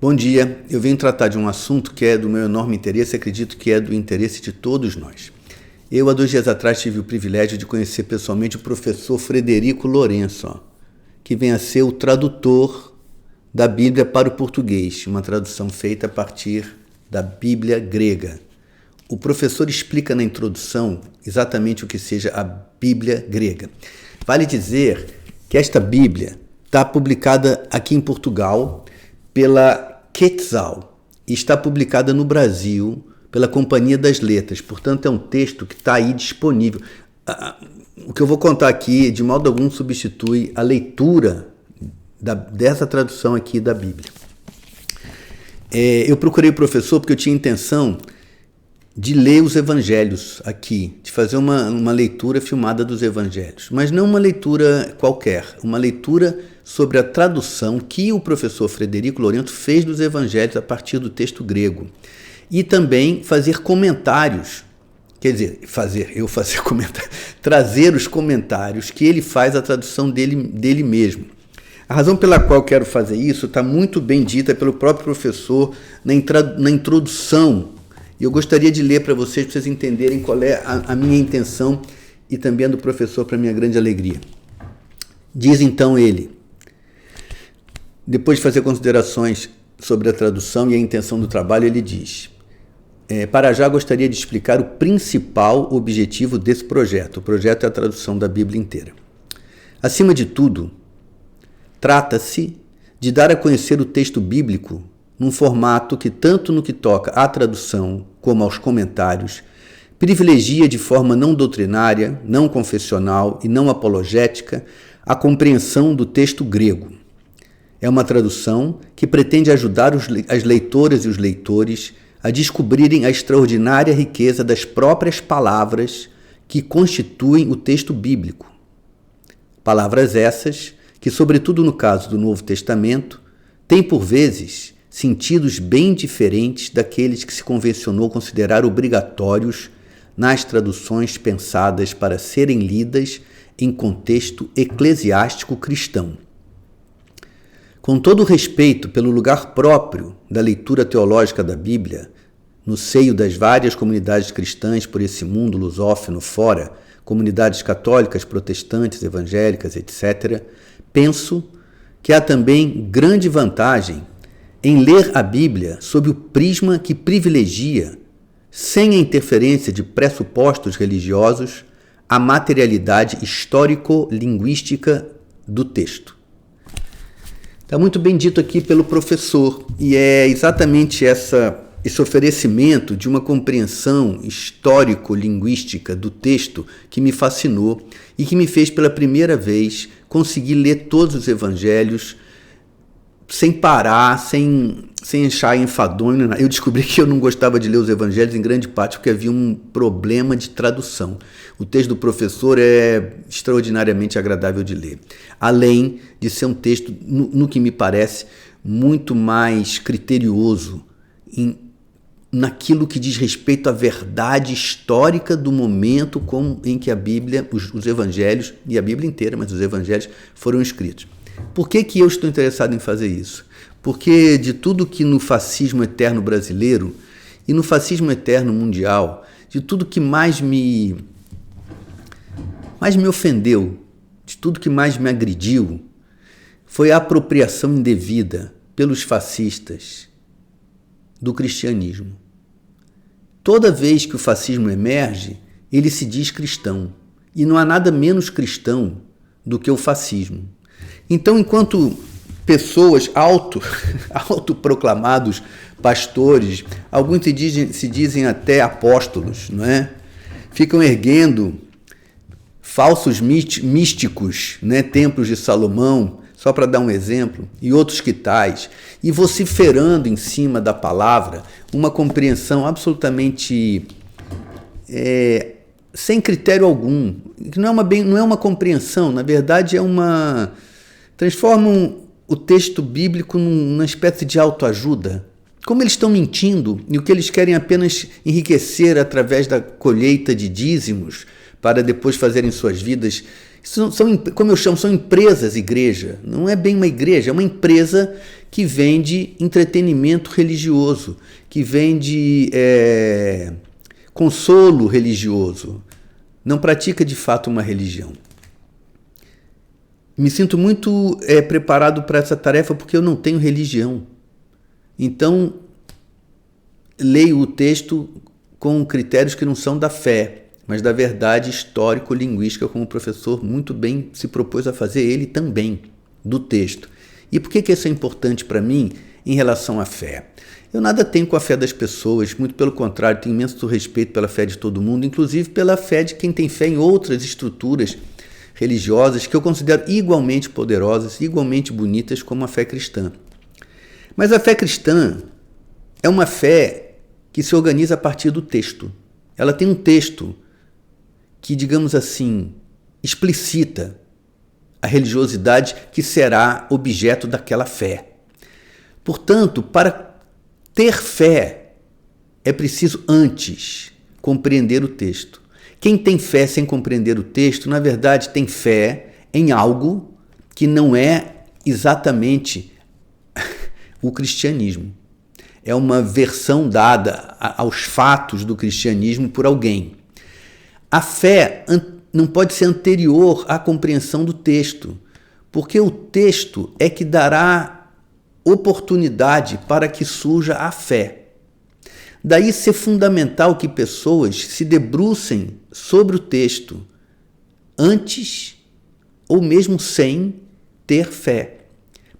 Bom dia, eu venho tratar de um assunto que é do meu enorme interesse e acredito que é do interesse de todos nós. Eu, há 2 dias atrás, tive o privilégio de conhecer pessoalmente o professor Frederico Lourenço, que vem a ser o tradutor da Bíblia para o português, uma tradução feita a partir da Bíblia grega. O professor explica na introdução exatamente o que seja a Bíblia grega. Vale dizer que esta Bíblia está publicada aqui em Portugal pela Quetzal e está publicada no Brasil pela Companhia das Letras. Portanto, é um texto que está aí disponível. O que eu vou contar aqui, de modo algum, substitui a leitura dessa tradução aqui da Bíblia. Eu procurei o professor porque eu tinha intenção de ler os evangelhos aqui, de fazer uma leitura filmada dos evangelhos, mas não uma leitura qualquer, uma leitura sobre a tradução que o professor Frederico Lourenço fez dos evangelhos a partir do texto grego. E também fazer comentários, trazer os comentários que ele faz à tradução dele mesmo. A razão pela qual eu quero fazer isso está muito bem dita pelo próprio professor na introdução. E eu gostaria de ler para vocês entenderem qual é a minha intenção e também a do professor, para minha grande alegria. Diz então ele, depois de fazer considerações sobre a tradução e a intenção do trabalho, ele diz: para já gostaria de explicar o principal objetivo desse projeto. O projeto é a tradução da Bíblia inteira. Acima de tudo, trata-se de dar a conhecer o texto bíblico num formato que, tanto no que toca à tradução como aos comentários, privilegia de forma não doutrinária, não confessional e não apologética a compreensão do texto grego. É uma tradução que pretende ajudar as leitoras e os leitores a descobrirem a extraordinária riqueza das próprias palavras que constituem o texto bíblico. Palavras essas que, sobretudo no caso do Novo Testamento, têm por vezes sentidos bem diferentes daqueles que se convencionou considerar obrigatórios nas traduções pensadas para serem lidas em contexto eclesiástico cristão. Com todo o respeito pelo lugar próprio da leitura teológica da Bíblia, no seio das várias comunidades cristãs por esse mundo lusófono fora, comunidades católicas, protestantes, evangélicas, etc., penso que há também grande vantagem em ler a Bíblia sob o prisma que privilegia, sem a interferência de pressupostos religiosos, a materialidade histórico-linguística do texto. Está muito bem dito aqui pelo professor, e é exatamente esse oferecimento de uma compreensão histórico-linguística do texto que me fascinou e que me fez pela primeira vez conseguir ler todos os evangelhos sem parar, sem achar enfadonho. Eu descobri que eu não gostava de ler os evangelhos em grande parte porque havia um problema de tradução. O texto do professor é extraordinariamente agradável de ler, além de ser um texto, no que me parece, muito mais criterioso naquilo que diz respeito à verdade histórica do momento em que a Bíblia, os evangelhos, e a Bíblia inteira, mas os evangelhos foram escritos. Por que eu estou interessado em fazer isso? Porque de tudo que no fascismo eterno brasileiro e no fascismo eterno mundial, de tudo que mais me ofendeu, de tudo que mais me agrediu, foi a apropriação indevida pelos fascistas do cristianismo. Toda vez que o fascismo emerge, ele se diz cristão. E não há nada menos cristão do que o fascismo. Então, enquanto pessoas autoproclamados pastores, alguns se dizem até apóstolos, não é? Ficam erguendo falsos místicos, né? Templos de Salomão, só para dar um exemplo, e outros que tais, e vociferando em cima da palavra uma compreensão absolutamente sem critério algum, que não é uma compreensão, na verdade transformam o texto bíblico numa espécie de autoajuda. Como eles estão mentindo e o que eles querem apenas enriquecer através da colheita de dízimos para depois fazerem suas vidas Como eu chamo, são empresas igreja. Não é bem uma igreja, é uma empresa que vende entretenimento religioso, que vende consolo religioso. Não pratica de fato uma religião. Me sinto muito preparado para essa tarefa porque eu não tenho religião. Então, leio o texto com critérios que não são da fé, mas da verdade histórico-linguística, como o professor muito bem se propôs a fazer ele também, do texto. E por que isso é importante para mim em relação à fé? Eu nada tenho com a fé das pessoas, muito pelo contrário, tenho imenso respeito pela fé de todo mundo, inclusive pela fé de quem tem fé em outras estruturas religiosas que eu considero igualmente poderosas, igualmente bonitas como a fé cristã. Mas a fé cristã é uma fé que se organiza a partir do texto. Ela tem um texto que, digamos assim, explicita a religiosidade que será objeto daquela fé. Portanto, para ter fé, é preciso antes compreender o texto. Quem tem fé sem compreender o texto, na verdade, tem fé em algo que não é exatamente o cristianismo. É uma versão dada aos fatos do cristianismo por alguém. A fé não pode ser anterior à compreensão do texto, porque o texto é que dará oportunidade para que surja a fé. Daí ser fundamental que pessoas se debrucem sobre o texto antes ou mesmo sem ter fé,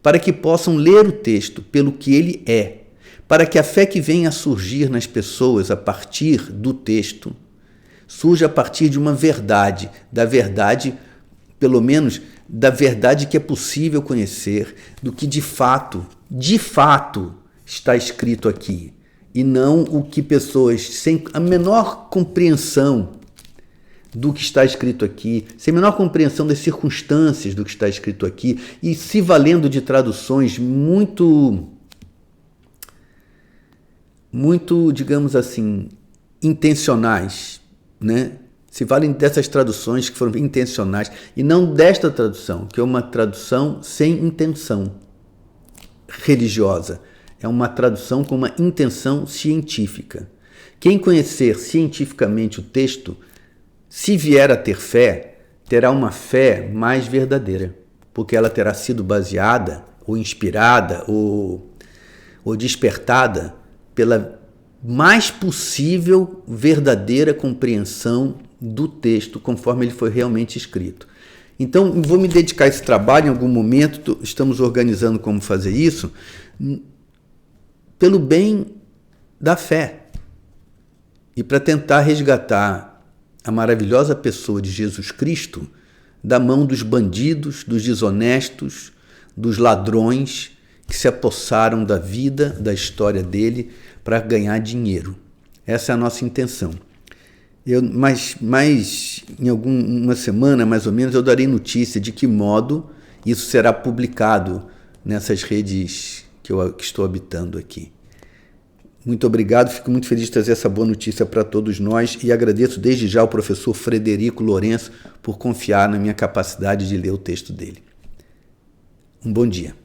para que possam ler o texto pelo que ele é, para que a fé que venha a surgir nas pessoas a partir do texto surja a partir de uma verdade, da verdade, pelo menos da verdade que é possível conhecer, do que de fato está escrito aqui. E não o que pessoas sem a menor compreensão do que está escrito aqui, sem a menor compreensão das circunstâncias do que está escrito aqui, e se valendo de traduções muito, digamos assim, intencionais, né? Se valem dessas traduções que foram intencionais, e não desta tradução, que é uma tradução sem intenção religiosa. É uma tradução com uma intenção científica. Quem conhecer cientificamente o texto, se vier a ter fé, terá uma fé mais verdadeira, porque ela terá sido baseada, ou inspirada, ou despertada pela mais possível verdadeira compreensão do texto, conforme ele foi realmente escrito. Então, vou me dedicar a esse trabalho em algum momento, estamos organizando como fazer isso, pelo bem da fé e para tentar resgatar a maravilhosa pessoa de Jesus Cristo da mão dos bandidos, dos desonestos, dos ladrões que se apossaram da vida, da história dele para ganhar dinheiro. Essa é a nossa intenção. Mas em uma semana, mais ou menos, eu darei notícia de que modo isso será publicado nessas redes que estou habitando aqui. Muito obrigado, fico muito feliz de trazer essa boa notícia para todos nós e agradeço desde já ao professor Frederico Lourenço por confiar na minha capacidade de ler o texto dele. Um bom dia.